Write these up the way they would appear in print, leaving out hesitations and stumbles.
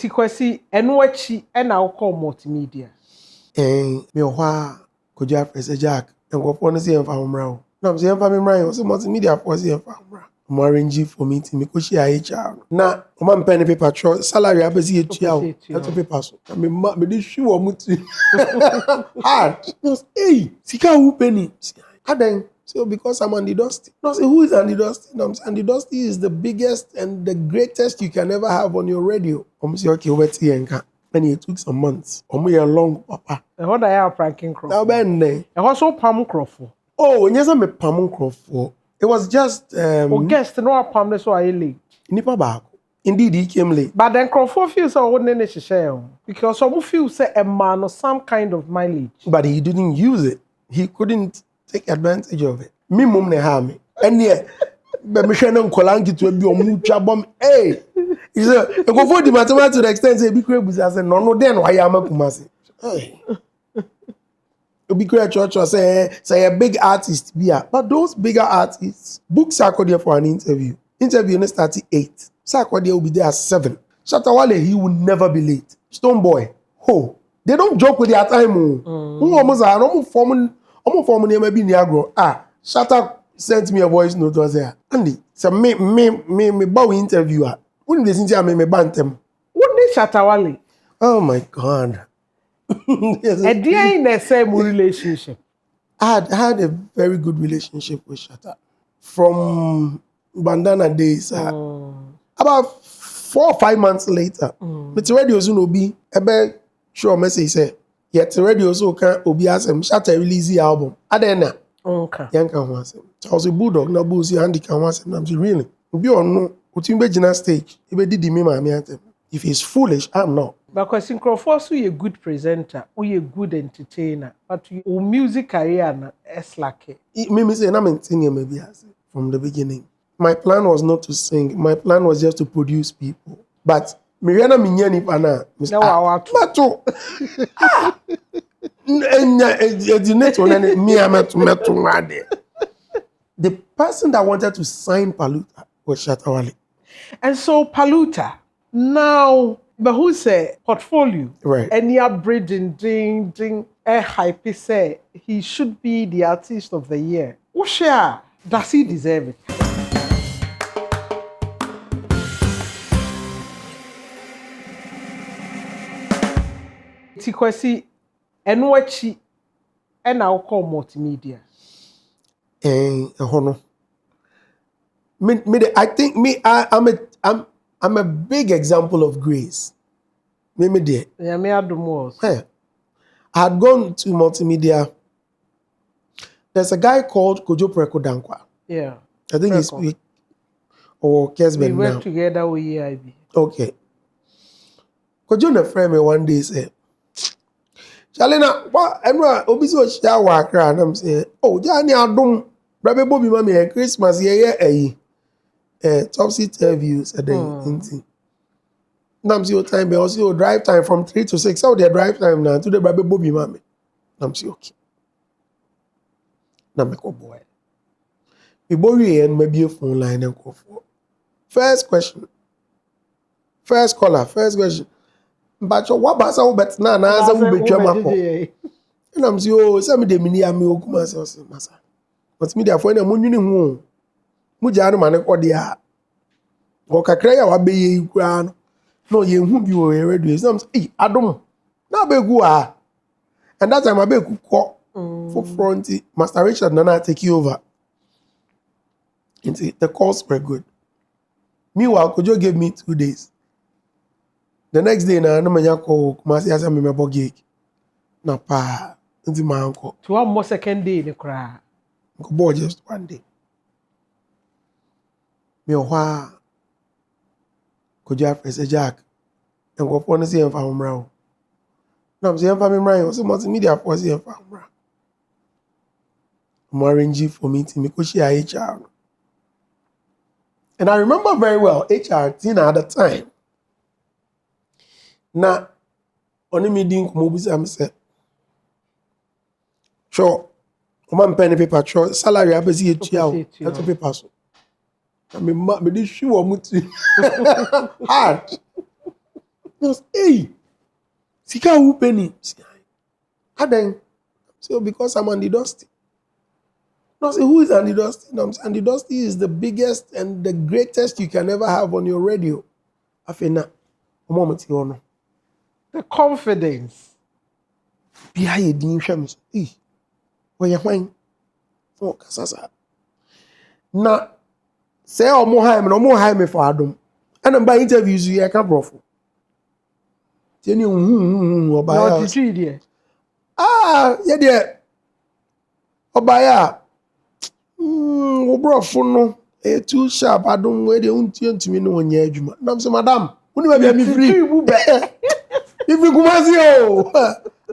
Eti kwesi enwachi na ukọ multimedia. Me ohwa koja press Jack and go for see emfa homra. Na me emfa me mran so multimedia for see emfa homra. Mo arrange for meeting me ko share HR. Na o ma pen paper cho salary abesi etua o. That paper so. Me dey shoe o muti. Hard. Hey, sika who penny. Aden. So because I'm Andy Dosty. No, say who is Andy Dosty? No, Andy Dosty is the biggest and the greatest you can ever have on your radio. I'm say okay, wait here. And it took some months. A long papa. And what I have pranking crop. Now ben and what so pam crop. Oh, yes, I'm a pam crop. It was just guest no pam so I late. Nipa back. Indeed, he came late. But then crop feels so wouldn't share because some feel say a man or some kind of mileage. But he didn't use it. He couldn't take advantage of it. Me mum ne ha me. And yeah, but me share no kolangi to be on mucha bomb. Hey, he said, go for the mathematics to the extent say be create business. I said, no, then why am I kumasi? Hey, be create church say a big artist be a. But those bigger artists, books are called there for an interview. Interview next start at 8. Sarkodie will be there at 7. Shatta Wale, he will never be late. Stone Boy, ho. They don't joke with their time. Almost maybe Niagro. Shatta sent me a voice note was there. Andy, so me bow interviewer. Wouldn't they see me bantem? Wouldn't Shatta Wale? Oh my God. Yes, a dear in the same relationship. I had a very good relationship with Shatta. From bandana days. About 4 or 5 months later, but the radio soon will be a sure message say, yet the radio so can be as Shatta release the album. Adena. Okay. Young can once. I was a bulldog, no boozy, Andy can once. I'm really. Be on no, put him back in stage. He did me, my man. If he's foolish, I'm not. Because in Crawford, you're a good presenter, or you're a good entertainer, but your music career is like it. Me say, I'm maintaining maybe from the beginning. My plan was not to sing. My plan was just to produce people. But Miriana Minyani Pana, Mr. Mato. The person that wanted to sign Paluta was Shatta Wale. And so Paluta, now, but who say portfolio? Right. And you're breeding, ding, hype say he should be the artist of the year. Usha, does he deserve it? Kwesi enwachi na ukọ multimedia. I think I'm a big example of grace. Me there. Yeah, me adumos. I had gone to multimedia. There's a guy called Kojo Preko Dankwa. Yeah. I think he's or Kesben now. We work together with EIB. Okay. Kojo na friend me one day said, Shalina, what? Emra, obiso share wakra, and I'm saying, oh, Jani Adum, Brother Bobby, mommy, Christmas, topsy views at the Nam see your time, but also your drive time from 3 to 6. How their drive time now to the Brother Bobby, mommy. Nam see okay. Nam make boy. We borrow and maybe a phone line and go for. First question. First caller, first question. But what about so bet na answer will be drama. And I'm so some de mini ami okuma so masa. But me therefore na munwini hu. Mu janu mane ko dia. Go kakra ya wa be yi kura no. No ye hu bi o radio. So I'm say adom. Na be gu a. And that time I be ku ko for front Master Richard Nana take you over. And the calls were good. Meanwhile, Kojo gave me 2 days. The next day, na manya call Kumasi as me me gig. Na pa, nti my uncle. To one more second day, the cry. Go just 1 day. Me ohwa Kojo press Jack. And go for see emfa homra. Na am see emfa me mran, so multimedia for see emfa homra. I'm arranging for meeting me ko share HR. And I remember very well HR Tina at the time. Na oni meeting ko mobi am say sure o man pen paper sure salary abesi etua o that paper so me dey shoe o muti hard was, hey, Sika who penny. Aden. So because I'm Andy Dosty. No, say who is Andy Dosty? No, Andy Dosty is the biggest and the greatest you can ever have on your radio. Afena, a moment you The confidence. Behind the shams. Where you find? Oh, Casasa. Now, say no more high for Adam. And I'm by interviews you, I can't profit. Tell you, Not the yeah, dear. Obaya. Obrofo no too sharp. I don't wait to me no nya adwuma. Nam say madam, woni ma bia me free. If you come as you,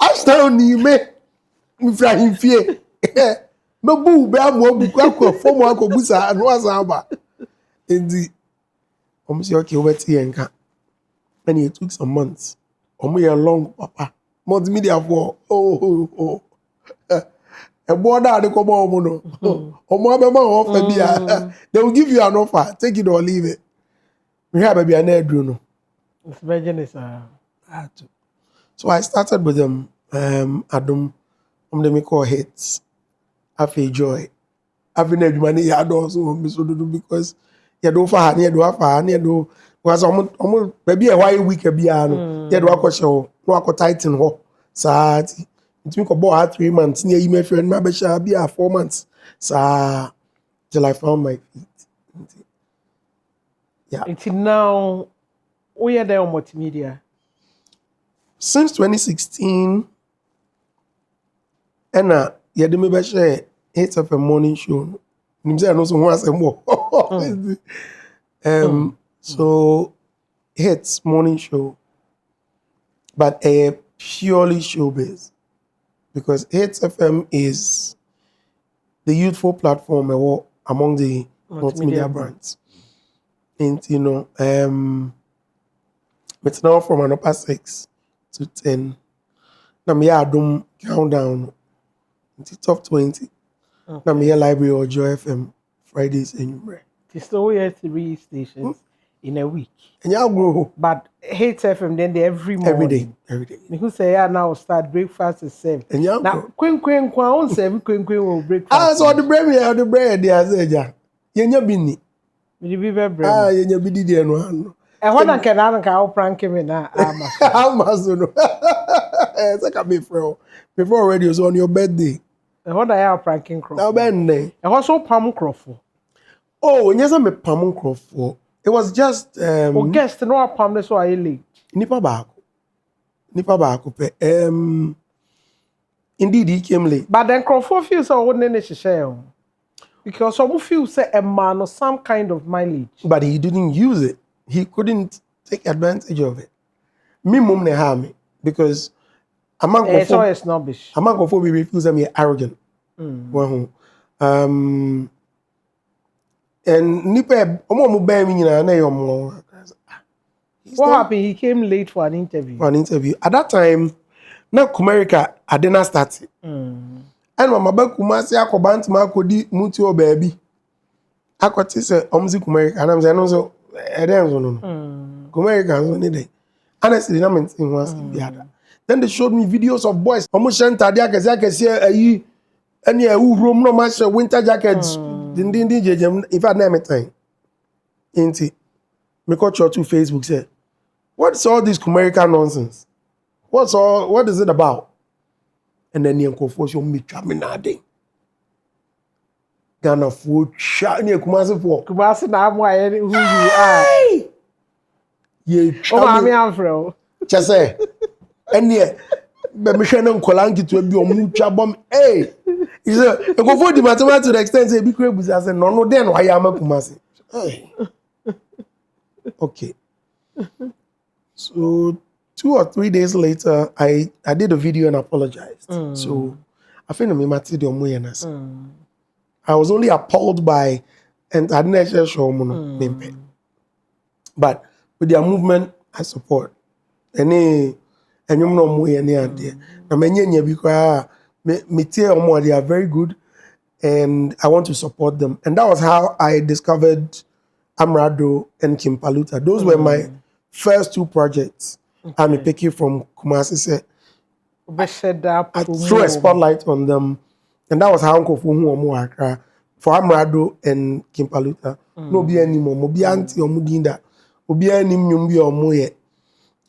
ashtown ni me fra himfie. Me bu be amo buku akofo mo akobusa anu asa aba. Endi say okay, wait enka. And it took some months. Omo long papa. Multimedia for a border they come on no. They will give you an offer. Take it or leave it. We have baby an no. So I started with them. Adam, them call hits. I feel joy. I've been money ya also because you do for you do for you do was almost maybe a while week a biano. You do a show, no tighten ho. Sad. It took about 3 months. Near you, my friend, maybe shall be 4 months. So till I found my feet. Yeah. Until now, we are there on multimedia. Since 2016, and yeah, the maybe share hits of a morning show. I know someone has more. So hits morning show, but a purely showbiz. Because Hits FM is the youthful platform among the multimedia brands. And it's now from an upper 6 to 10. Now me Adum countdown into top 20. Now me library or Joy FM Fridays in Ubre. It's still we have 3 stations in a week. And y'all grow. But Hits FM then they every morning. Every day. Me who say now start breakfast at 7. And y'all now queen on 7 queen will breakfast. So the bread they are saying Yenya bini. Me be bread. Yenya bidi there no. And what I can prank me now. Amazon. It's like a before radio so on your birthday. And what I am pranking crop. Now ben. And also Pam Crawford. Oh, when you say me Pam Crawford. It was just guest no Pam this why late. Nipa baako pe. Indeed he came late. But then Crawford feels so wouldn't share. Because some feel say a man or some kind of mileage. But he didn't use it. He couldn't take advantage of it. Me mum ne ha me because a man so snobbish. A man go be refuse me arrogant. And nipa omo be me nyina na yom. What happened? He came late for an interview. At that time, na Kumerica I didn't start. And mama ba Kumasi akoba ntima akodi muti o baabi. Akoti se omzi Kumerica and I'm saying no so no. Kumerica so ni dey. Honestly, na mentin once be other. Then they showed me videos of boys. Omo shenta dia akese ayi any room no match winter jackets. Din jejem if I name it time. Inti me got your to Facebook say, what's all this Kumerica nonsense? What is it about? And then you confuse you me traminade. Ghana food chat near Kumasi for. Kumasi na who you are. Ye me am fro. Chase. And yeah, but me share no kolangi to be omu chabom. Hey. He said, you go for the mathematics to the extent say be create I said no then why am Kumasi? Hey. Okay. So 2 or 3 days later, I did a video and apologized. So I think I was only appalled by and I didn't show but with their movement, I support. Any and you know more any idea. Now because they are very good and I want to support them. And that was how I discovered Amerado and King Paluta. Those were my first 2 projects. I'm pick you from Kumasi say I threw a spotlight on them, and that was how Uncle Fumu Omuakra for Amerado and King Paluta. No be any more, be auntie or mudinda, be any mumbi or moye.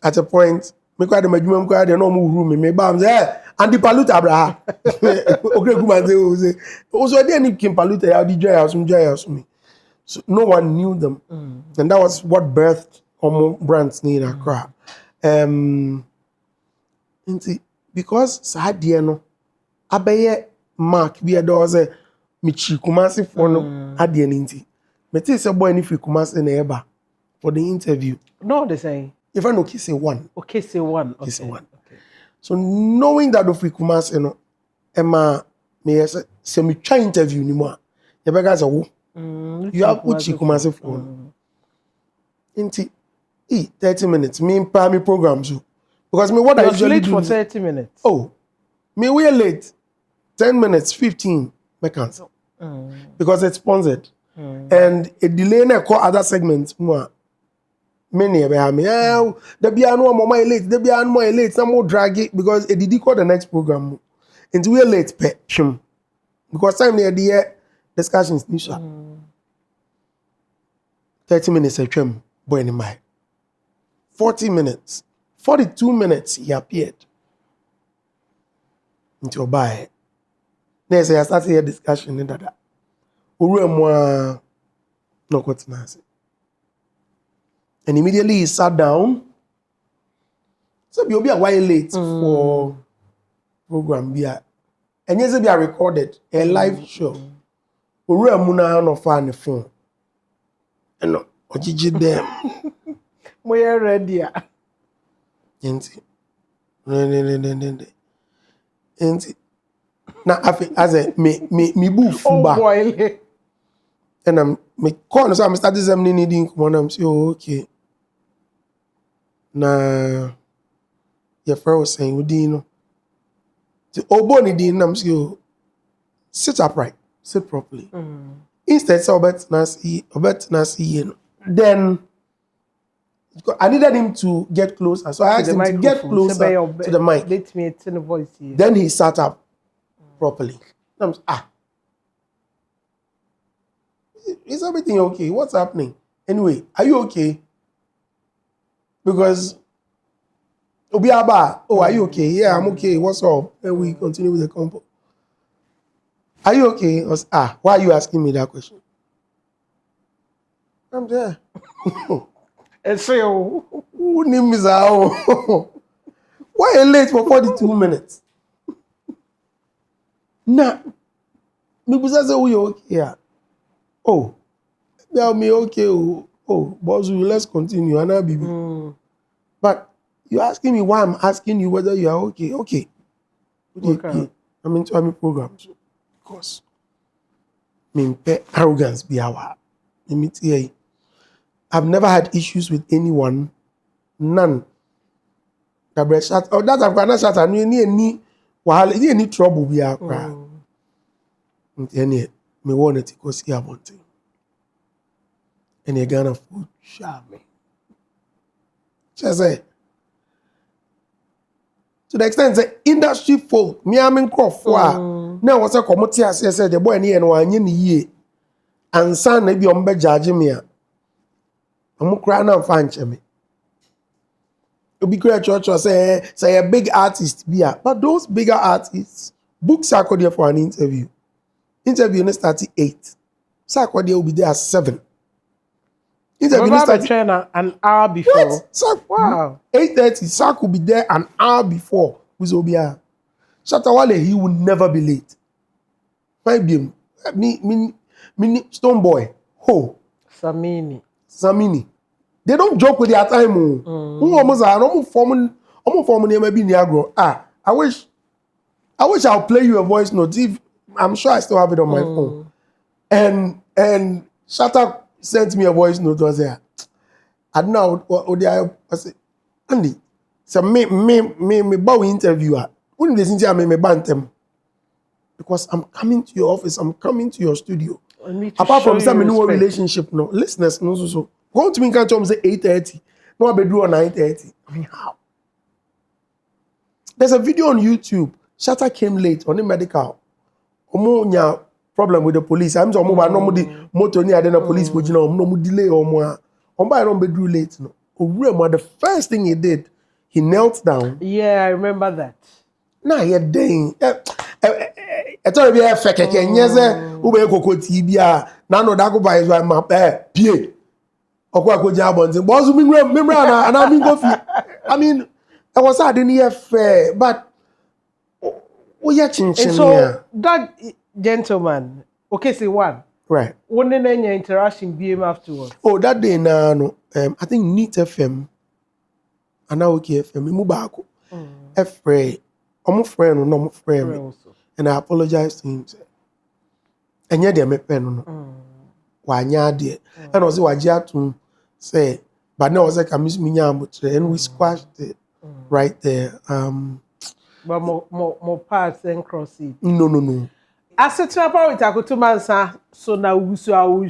At a point, me quite the majumum quite no room, me bam there, and the Paluta bra. Okay, Kuman say, also I didn't King Paluta, I'll be joyous me. So no one knew them, and that was what birthed brands in Accra. Because Sadia no, abeye mark be a doze Michi Kumasi for no Adian inti. Mete se boy ni fi Kumasi na eba for the interview. No, they say. If I no Okesse one. Okesse one. Okesse one. So knowing that of Kumasi no, Emma me se me try interview ni mo. You bega say wo. You have Uchi Kumasi for. Inti 30 minutes. Me in primary programs. Because me what I usually late do for 30 minutes. Oh, me we late 10 minutes, 15 me cancel. Because it's sponsored. And a delay na call other segments more. Many be have me. The be anu more late, the be anu more late, some more drag it because it did call the next program. And we late pe because time near the year discussions ni 30 minutes a trim boy in my 40 minutes. 42 minutes he appeared into buy. Next, I started a discussion in that. No and immediately he sat down. So you'll be a while late for program. And yes, be a recorded a live show. Muna no fan phone. And no, Ojiji them. We are ready. Enti na afi as a me bu fuba and I'm me call so I'm starting some needing come I'm say okay na your friend was saying we didn't know the oboni didn't I'm say sit upright, sit properly. Instead so obet nasi then I needed him to get closer, so I asked him to get closer to the mic. Let me turn the voice here. Then he sat up properly. Is everything okay? What's happening? Anyway, are you okay? Because Obiaba, are you okay? Yeah, I'm okay. What's up? And we continue with the compo. Are you okay? Why are you asking me that question? I'm there. And say, who name is why are you late for 42 minutes? Nah, me say you okay? Oh, yeah, me okay. Oh, boss, let's continue. And I'll be. But you're asking me why I'm asking you whether you are okay. Okay. I'm into my programs. Of course. Me arrogance be our. I've never had issues with anyone. None. That I've got not Shatta. Any trouble we are crying. Me want to go see about it. And you're gonna food shop me. She say to the extent that industry folk, me I'm in crop now was a committee as I said the boy near one year and son maybe on be judging me. I'm crying out fan me. It'll be great church or say a big artist be but those bigger artists books are called there for an interview. Interview no start at 8. Sakwa will be there at 7. Interview no start an hour before. Wow. 8:30. Sak will be there an hour before. Shatta Wale, he will never be late. Might be me Stone Boy. Ho. Samini. They don't joke with their time. I wish I'll play you a voice note. I'm sure I still have it on my phone. And Shatta sent me a voice note. Was there? I don't know. I said, Andy, so me bow interviewer. Wouldn't they think me bantem? Because I'm coming to your office. I'm coming to your studio. Apart from some new relationship, no listeners, no so. Go to me can't say 8:30. No, I be do on 9:30. I mean, how? There's a video on YouTube. Shatta came late on the medical. Omo nya problem with the police. I'm so omo no di motor ni ade na police po jina omo no delay omo a. Omo ba no be do late no. The first thing he did, he knelt down. Yeah, I remember that. Na ye den. Eto be fe keke nyeze ube kokoti bia na no da go buy so ma pie. Okwa koji abontin. But also mimra na mi go fi. I mean, I was sad in here fair, but so that gentleman, okay, say one. Right. When any interaction BM afterwards. Oh, that day no, I think Neat FM and now okay FM Mubako. Frey. I'm friend no friend. And I apologize to him. And yet they me pen no. Wanya de. And also wajia to say, but now I was like I miss me and we squashed it right there. But more parts and cross it. No. Asetena Pa with Akutumansa, so now we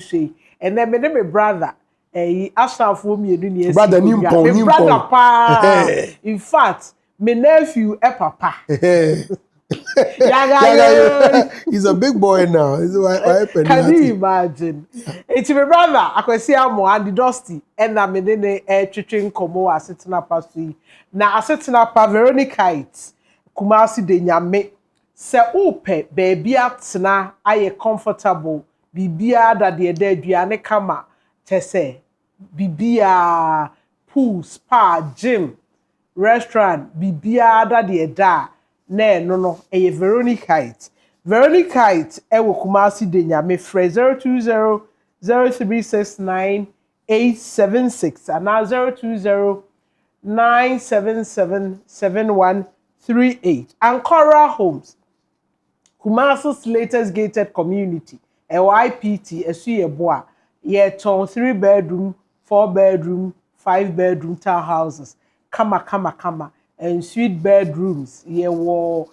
say, and then my brother, after for me, brother Nimpon. Brother Pa. In fact, my nephew, Papa. He's a big boy now. Can you imagine? It's my brother, Amerado and Dosty, and I'm in a chicken como Asetena Pa. Now Asetena Pa Veronica Kumasi de nyame se upe baby atena aye comfortable bibia da de aduane kama tese bibia pool spa gym restaurant bibia da de da na no eye Veronica ewo Kumasi de nyame frɛ 020 0369 876 and 020 977 7138. Ancora Homes, Kumasi's latest gated community, a YPT, a suye boa, ye ton 3-bedroom, 4-bedroom, 5-bedroom townhouses, kama, and suite bedrooms, ye wo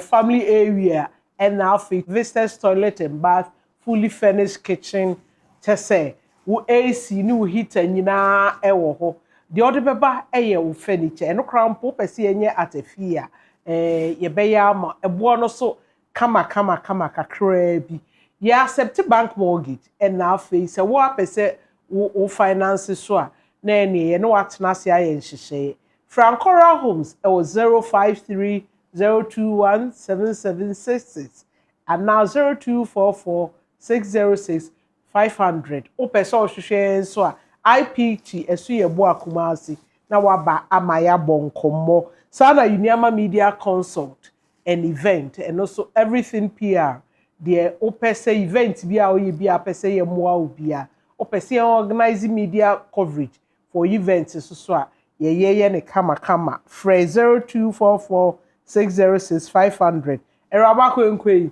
family area, and now visitors toilet and bath, fully furnished kitchen, tese, wo AC, new heater, nina, ewo ho. The other beba eye furniture and no crown po pesi enye atefia ye beya ma ebo no so kama kakra bi ye accept bank mortgage and now face se wo apese wo finance so a na ene ye no atena se aye nhihye Francora Homes e was 053 021 7766 and now 0244 606 500 o pese o hwehwe so a IPT esu ye bo Kumasi na waba amaya bonkomo sana Uniama Media Consult an event and also everything PR the opese event bia oye bia pese ye moa obia opese organizing media coverage for events so a ye ne kama frɛ 0244 606 500 eraba kwenkwen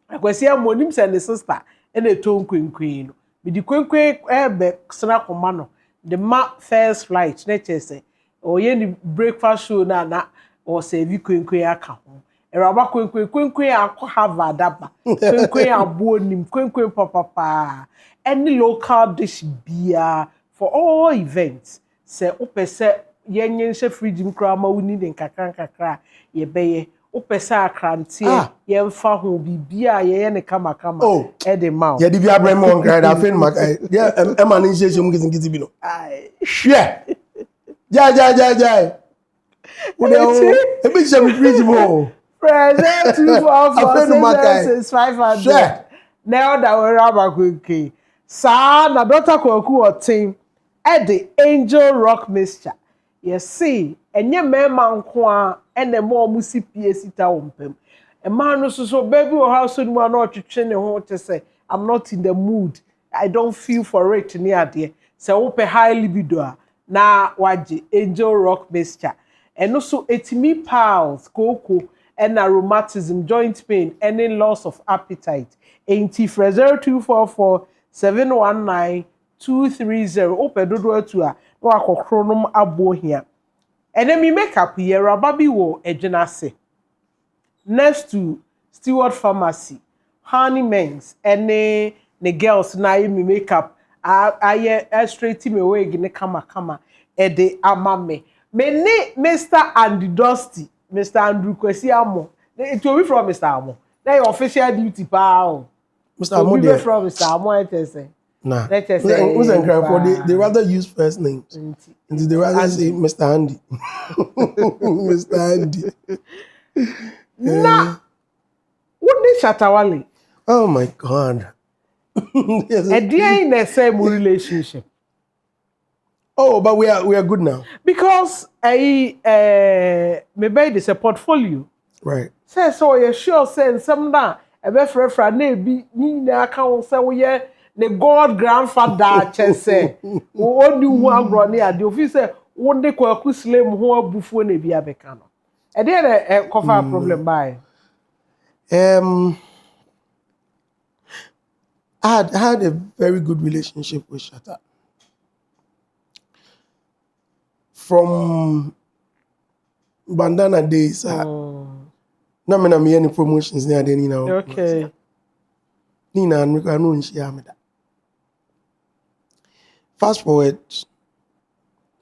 akwasi amonim send the sister ene to nkwenkwen no Midi kwenkwe ebe sna koma no the ma first flight na chese oye ni breakfast show na o serve kwenkwe aka ho eraba kwenkwe akọ Harvard aba kwenkwe abo nim kwenkwe papa any local dish bia for all events se opese yenye nse fridge mkra ma wuni den kakra ye beye opese akrantie ye mfa ho bibia ye ne kama e de ma ye di bia brem on grade afin mak ya ema ni nse mu gizi bi no hwe ja wo de o e bi se mi fridge mo present 244 now that we raba kwenke sa na Dr. Kwaku otin e de Angel Rock Mixture you see enye mema nko a ene mo musi pie sita ompem e man no so baby o house no ma no twetwe ne ho te say I'm not in the mood I don't feel for it ni ade say wo pe high libido a na waje Angel Rock Mixture and also etimi pals koko and rheumatism joint pain any loss of appetite enti 0244 719 230 opedodo atu a no akokronom abo hia enemy makeup here rababi wo edwenase next to Stewart Pharmacy Honey Men's and the girls na me makeup aye straight me wig ne kama e de amame me ni Mr. Andy Dosty Mr. Andrew Kwesi Amo. It will be from Mr. Amo. Now your official duty pa. Mr. Amo be from Mr. Amo say. Nah. Let us Who's say they rather use first names. And they rather say Mr. Andy. Mr. Andy. Nah. What is Shatta Wale? Oh my God. Yes. And they are in the same relationship. Oh, but we are good now. Because maybe it's a portfolio. Right. So you sure saying some that a better friend maybe ni account say we the god grandfather say what do one grow near the officer one day kwaku slam ho abufu na bi abeka no. E dey cover problem by. I had a very good relationship with Shatta. From Bandana days, na me any promotions near the Nina. Okay. Nina and I know she amida. Fast forward,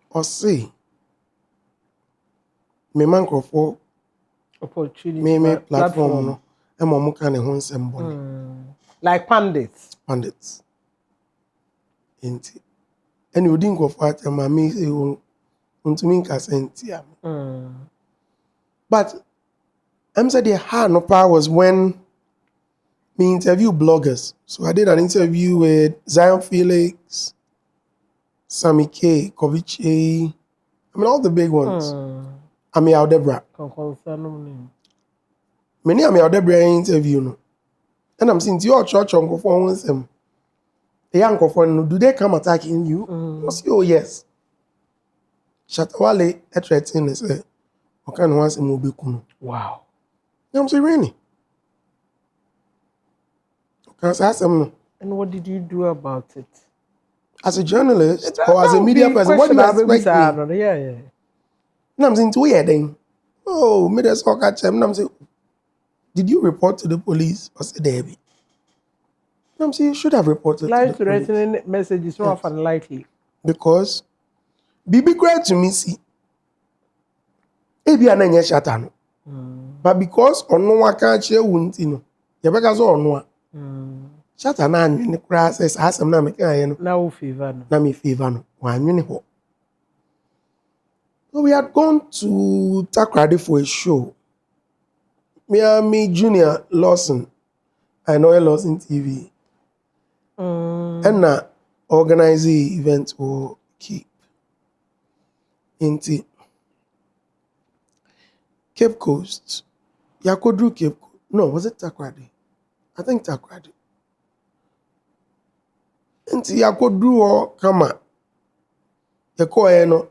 or say, me man for opportunity me platform no, and my muka ne hon semboni. Like pandits. Pandits. Inti. And you didn't go for it, and my me say, to me, but I'm saying the hard no power was when me interview bloggers. So I did an interview with Zion Felix, Sammy K, Kovic, I mean all the big ones. Ami Aldebra. Many Ami Aldebra interview no. And I'm saying to your church uncle for one them. The young for do they come attacking you? I say, oh yes. Shatta Wale threatening say, "Okay, no one say mo be kuno." Wow. I'm saying really. Okay, so and what did you do about it? As a journalist or as a media person, what do you expect me? Yeah. And I'm saying, "2 years then." Oh, me just talk at him. I'm saying, "Did you report to the police?" I said, "Debbie." I'm saying, "You should have reported to the police." Life-threatening message is not unlikely. Because Bibi cried to me, see, Ebi ananya Shatta no. But because ono wa kan che wunti no, ye beka so ono a. Shatta na anwene kra says asem na me kan ye no. Na wo favor no. Na me favor no. Wa anwene ho. So we had gone to Takrady for a show. Me Junior Lawson, I know Lawson TV. And na organize the event or keep. Inti Cape Coast. Yakodru Cape Coast. No, was it Takrady? I think Takrady. Inti Yakodru or Kama. Yako no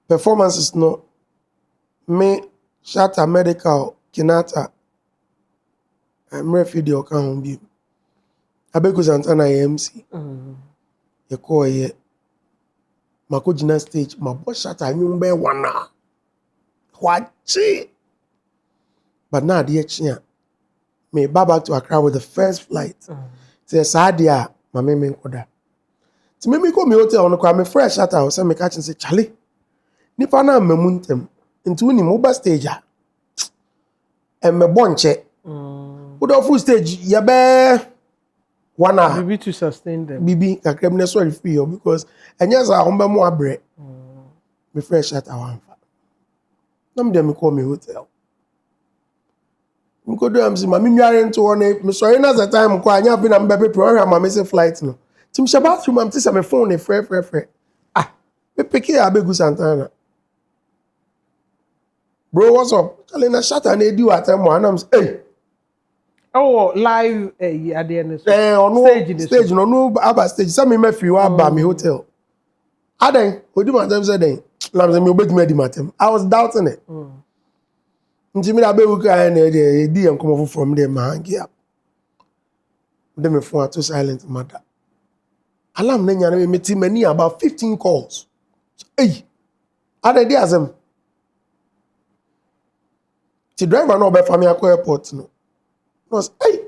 performances no. Me Shatta Medical Kinata. I'm refugee or can be. Abeku Santana MC. Yako ye. Mako jina stage. Ma bo Shatta nyumbe wana. Wachi. But now the chia. Me back to Accra with the first flight. Say Sadia, my meme koda. To me go me hotel on the fresh Shatta house and me catch and say Charlie. Nipa na memuntem into ni mobile stage. And me bonche. Put off full stage ya be wana. Bibi to sustain them. Bibi kakrem sorry for you because and yes I humble mo abre. Me fresh Shatta wan. Nam dem call me hotel. Me go do am say mami nware nto one me sorry na that time ko anya be na mbebe program ma me say flight no. Tim she bathroom am say me phone e free. Ah, me pick here Abegu Santana. Bro, what's up? Telling a Shatta na do at time one am say hey. Oh, live at the end. Stage no aba stage. Some me free wa ba me hotel. Aden, odi man dem say den. Lam say me obetumi adi matem. I was doubting it. Nti me da be wuka na dey di am come from there ma hang up. Dem me phone to silent matter. Alarm na nya na me ti many about 15 calls. Hey. Aden dey azem. Ti driver no be family akwa airport no. Was hey.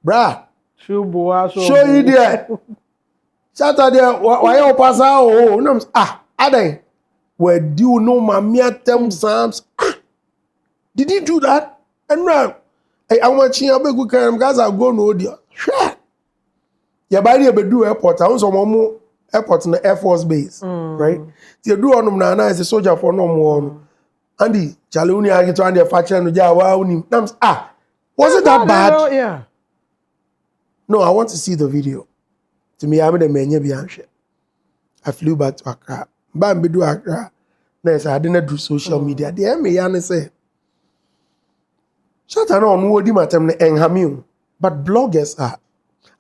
Bra. Show you there. Shatta there why you pass out? No Aden. Where do you know my mere term Psalms? Did he do that? And now, I want to go guys are going no deal. Sure. Yeah, by the Bedu airport, I also want airport in the Air Force base, right? You do on them now as a soldier for no more. Andy, Chaluni, I get to Andy, Facha, and Jawa, was it that bad? Yeah. No, I want to see the video. To me, I'm the menu behind. I flew back to Accra. Bambi do Accra. Next, I didn't do social media. The MA say, Shatta no one would matem enhamiu, but bloggers are.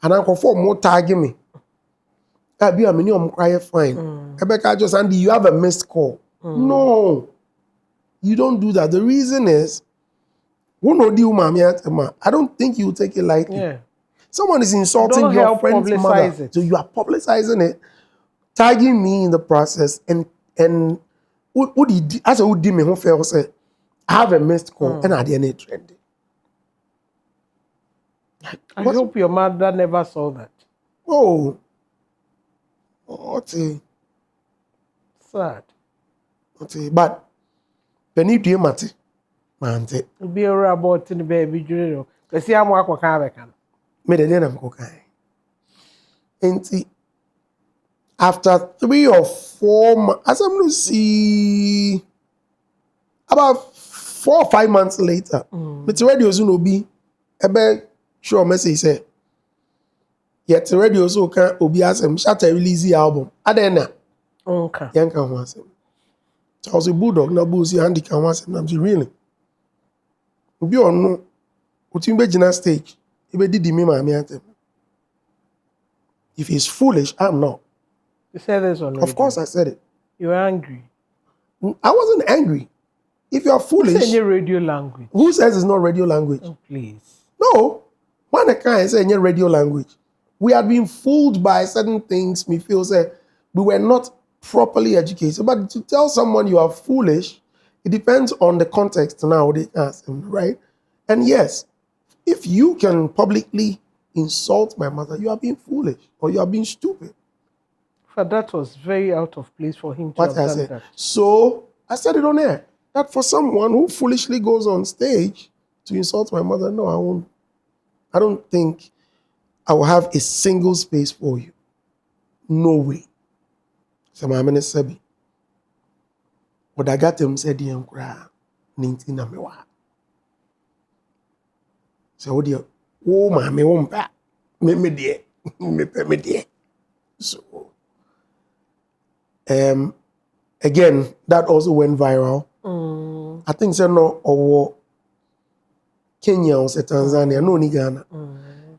And I conform more tagging me. I be a minimum cry fine. Rebecca just Andy, you have a missed call. No, you don't do that. The reason is, I don't think you take it lightly. Yeah. Someone is insulting your friend's mother, so you are publicizing it, tagging me in the process, and what did as a would me who fail say, I have a missed call and I didn't trend. I hope your mother never saw that. Oh, okay. Sad. Okay, but Penny do mate, man. Be a about in the baby, you know. The see I'm walking can. Made a dinner cocaine. And after 3 or 4 months, as I'm going to see, about 4 or 5 months later, the radio soon will be a bit sure message say, yet the radio so can be as Shatta release the album. Adena, Okay. young can want him. So I was a bulldog, no boozy, Andy can want him. I'm really. Be on no, put him back in stage. If he's I'm not. You said this on radio. Of course I said it. You were angry. I wasn't angry. If you are foolish, Say your radio language. who says it's not radio language? Oh, please. No. When I can't say any radio language, we had been fooled by certain things. We feel say we were not properly educated. But to tell someone you are foolish, it depends on the context now they ask them, right? And yes, if you can publicly insult my mother, you are being foolish or you are being stupid. But that was very out of place for him to What have I done said. that. So I said it on air. That for someone who foolishly goes on stage to insult my mother, no, I won't. I don't think I will have a single space for you. No way. So my man said, what I got him said, "Diam kura, 19 na mewa." So what do oh my me won't back me dear me dear. So again, that also went viral. I think so no or Kenya or Tanzania, no ni Ghana.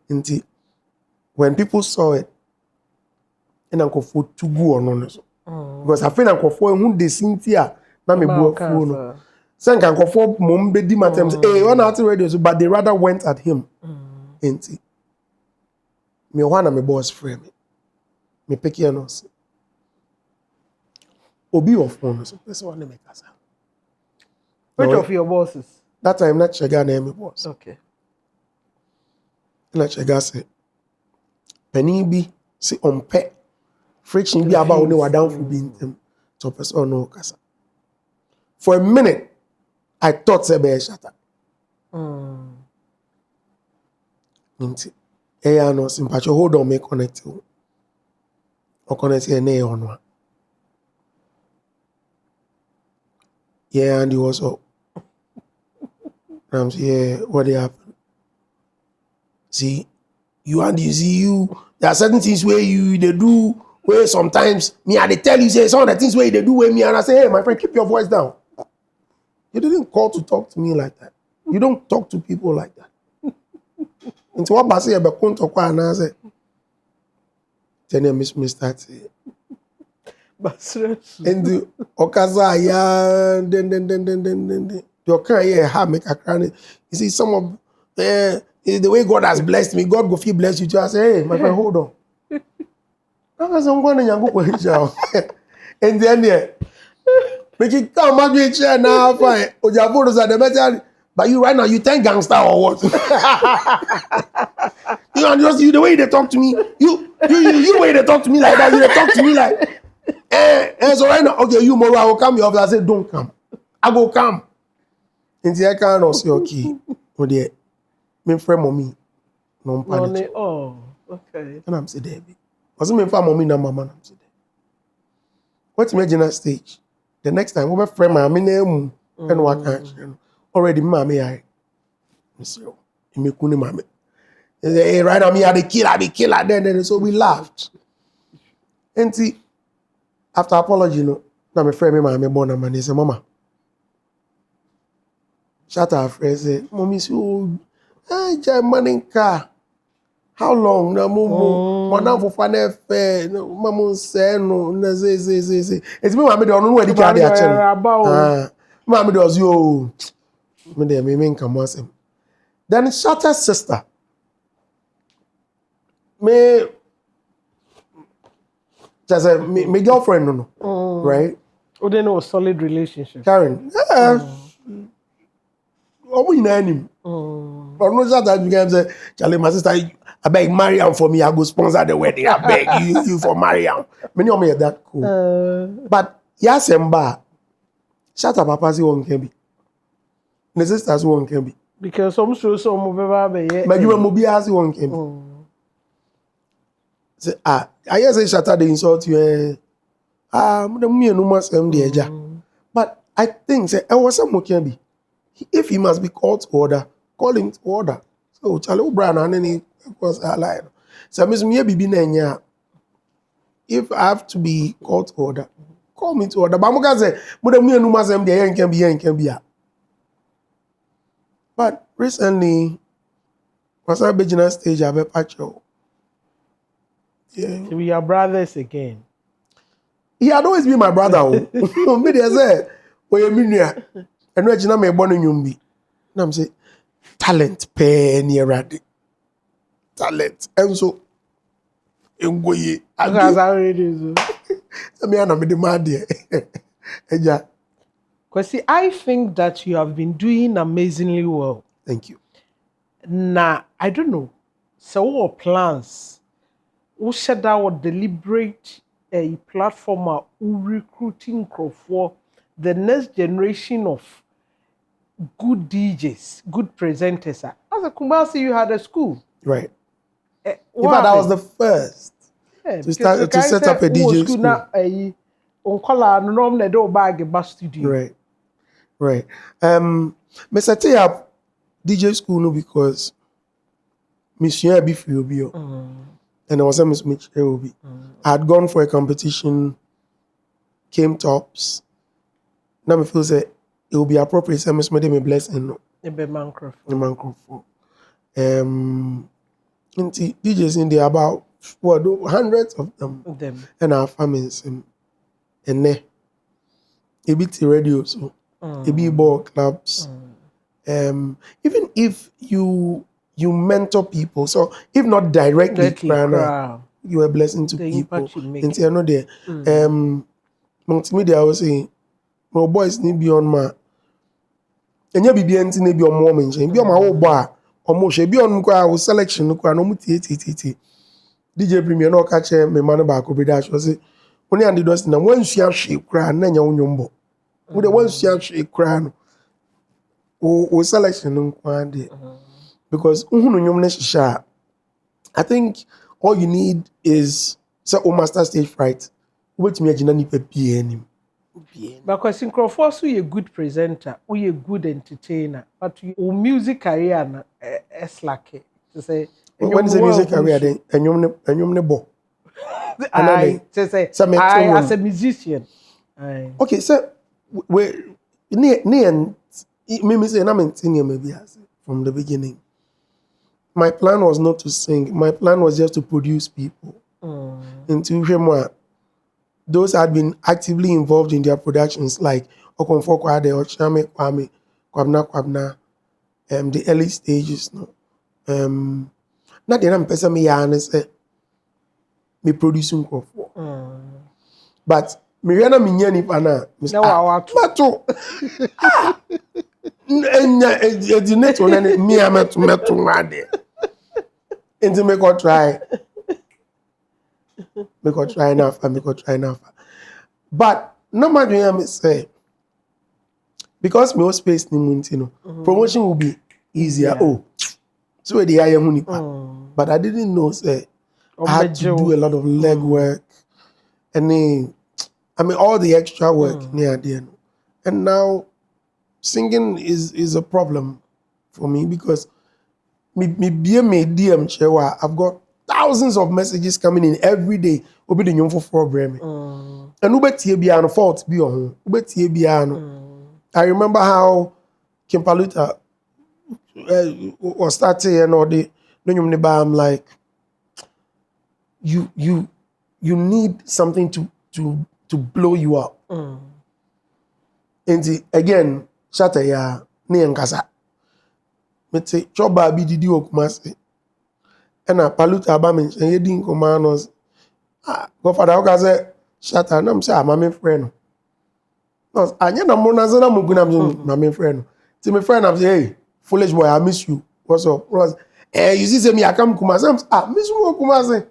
Inti when people saw it, and Uncle for to go on so. Because I feel Uncle for who they Cynthia na me bo phone. Sen Uncle for mom be di matem eh one out radio so but they rather went at him. Inti me one me boss frame me pick here no. Obi of phone so person one make us. Which of your bosses? That time not Chega na me boss. Okay. Na Chega say penny bi si ompe friction bi aba oni wadan fu bi ntem to person no kasa. For a minute I thought say be Shatta. Nti eya no simpacho hold on me connect you. O connect here na on. Yeah, and he was up. I'm saying, yeah, what they happen? See, you and you see you. There are certain things where they do where sometimes me I they tell you say some of the things where they do with me and I say, hey, my friend, keep your voice down. You didn't call to talk to me like that. You don't talk to people like that. Into what I say about talk and I say, tell you miss that. And the Okaza ya then. Your can yeah have make a crown. You see some of the way God has blessed me, God go feel bless you too. I say, hey, my friend, hold on. And then yeah, make it come back chair now. Fine. Ojabodos are the better. But you right now, you 10 gangster or what? You know, just you the way they talk to me. You way they talk to me like that. You they talk to me like. So right now, okay, you more I will come. Your officer say, don't come. I go come. Nti I can no say okay. O de me friend mommy no panic. Oh, okay. And I'm say Debbie. Was me friend mommy na mama na say. What imagine stage? The next time we friend mommy name and what can already mommy I. So, me kuni mommy. Hey, right now me I be killer then so we laughed. And see, after apology, no, now my friend me mommy born a man. He say, Mama, Shatta friend say, Mommy, so I just money car. How long? Na mumu, madam for fan fair. No, mamu say no. Na say. It's me mommy don't know where the car they are chilling. Mommy does you. Me there me come once him. Then Shatta's sister. Me just me girlfriend no, right? Oh, they know a solid relationship. Karen, omo ina nim. Or no Shatta became say, Charlie, my sister, I beg marry am for me. I go sponsor the wedding. I beg you for marry am. Many of me that cool. But yes, Mba, Shatta Papa si one can be. The sisters one can be. Because some show some move be. But you will be as one can be. Say I hear say Shatta they insult you. Me no must But I think say I was some can be. If he must be called to order, call him to order. So Charlie O'Brien and any was allied. So Miss me be nenya. If I have to be called to order, call me to order. But I'm gonna say, but me no must can be. But recently, was I be in stage of a patch. Yeah. So we are brothers again. He had always been my brother. Me they say, "Oye minia," and we jina me born nyumbi. Na I'm say, talent pay near talent. And so, engoye. Because I already do. So me and me the mad there. Eja. Because see, I think that you have been doing amazingly well. Thank you. Nah, I don't know. So what plans? Who said that would deliberate a platform who recruiting for the next generation of good DJs, good presenters. As a Kumasi, you had a school. Right. In fact, I was the first to set up a DJ school. Studio. Right. Me set up DJ school no because Monsieur Bifi Obio. And I was a Miss Mitch Eobi. I had gone for a competition, came tops. Now me feel say it will be appropriate. Say Miss Mede me blessing no. Ebe Mancroft. DJs in there about hundreds of them. And our families and there. A bit radio so a bit ball clubs. Even if you mentor people, so if not directly, you are a blessing to people. And say, I know there. Multimedia, I was saying, my boys need be on my. And you be anything need be on more mention. Be on my whole bar. Almost be on my selection. No DJ Premier no catch me man back. Be dash was it. Only Andy Dosty na one share shape crown. Nanya unyombo. With the one share shape crown. O selection no kwande. Because I think all you need is say master stage fright. Which me agina ni PN. Because in Crawford, you're a good presenter, or you're a good entertainer, but your music career is lucky to say. When is the music career then? And you bo. I say I as a musician. Okay, so we me say na maintain maybe from the beginning. My plan was not to sing. My plan was just to produce people. Into more. Those had been actively involved in their productions, like Okonfo Kwade, Ochame Kwame, Kwabna, the early stages. No, not the person me honest, me producing Kwafo. But me rena minyani pana, Mr. Mato. The next one, me ametu made. Into me go try. Me go try enough. But no matter what I say, because me space ni munti no promotion will be easier. Oh, so the hire hunipa. But I didn't know say I had to do a lot of leg work and then I mean all the extra work near the end. And now singing is a problem for me because me DM chewa I've got thousands of messages coming in every day. Obi the nyom for breme. And ubeti bia no fault bi on. Ubeti bia no. I remember how King Paluta was starting and all the no nyom ne ba I'm like you need something to blow you up. And again, Shatta ya ne nkasa. Mete choba bi didi okumase. Ena Paluta aba mention ye din komanos. Go father Okesse Shatta na mse ama me friend. No, anya na mo na zena mo guna na me friend. Ti me friend am say hey, foolish boy, I miss you. What's up? You see say me I come Kumase. Miss you Kumase.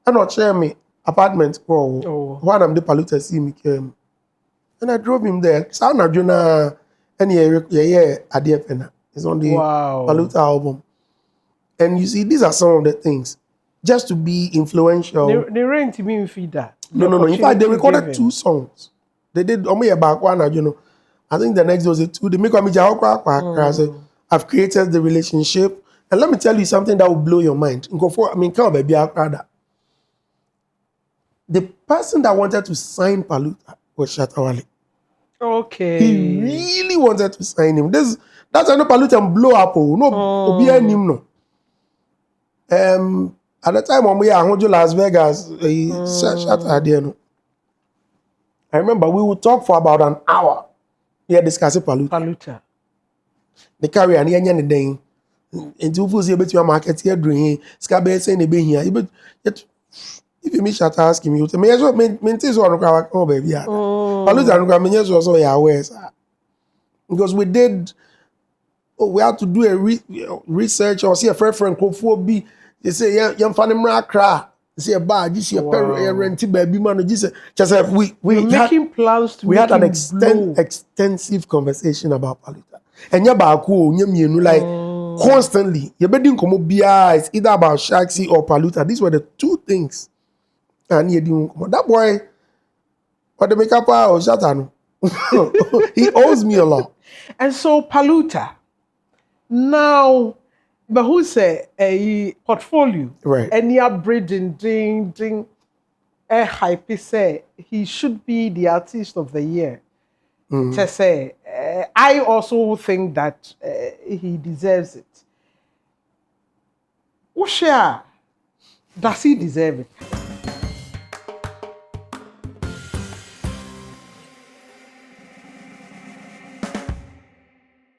And not share me apartment for one of the Paluta see me came. And I drove him there. Sound na Jona any Adia Pena. It's on the Paluta album. And you see, these are some of the things. Just to be influential. They rent me in feeder. No. In fact, they recorded 2 songs. They did only about one, I think the next was a 2. They make I've created the relationship. And let me tell you something that will blow your mind. Come baby, the person that wanted to sign Paluta was Shatta Wale. Okay. He really wanted to sign him. That's why no Paluta blow up. Obi him no. At the time when we are in Las Vegas, Shatta there no. I remember we would talk for about an hour. We had discussing Paluta. The carrier and the day. And two fools here between market here doing Scabe saying the be here. If you meet Shatta ask him, you tell me, yes, maintain so oh baby. Paluta also aware. Because we did we had to do a research or see a friend called be. They say young funny cry. They say a bad, you see a renty baby man. Just we making plans to we had an extensive conversation about Paluta. And like constantly, it's either about Shaxi or Paluta. These were the 2 things. And that boy, what the makeup or Shatta, he owes me a lot. And so Paluta, now, but who say a portfolio? Right. And you're breeding, ding, a hype say he should be the artist of the year. To say, I also think that he deserves it. Does he deserve it?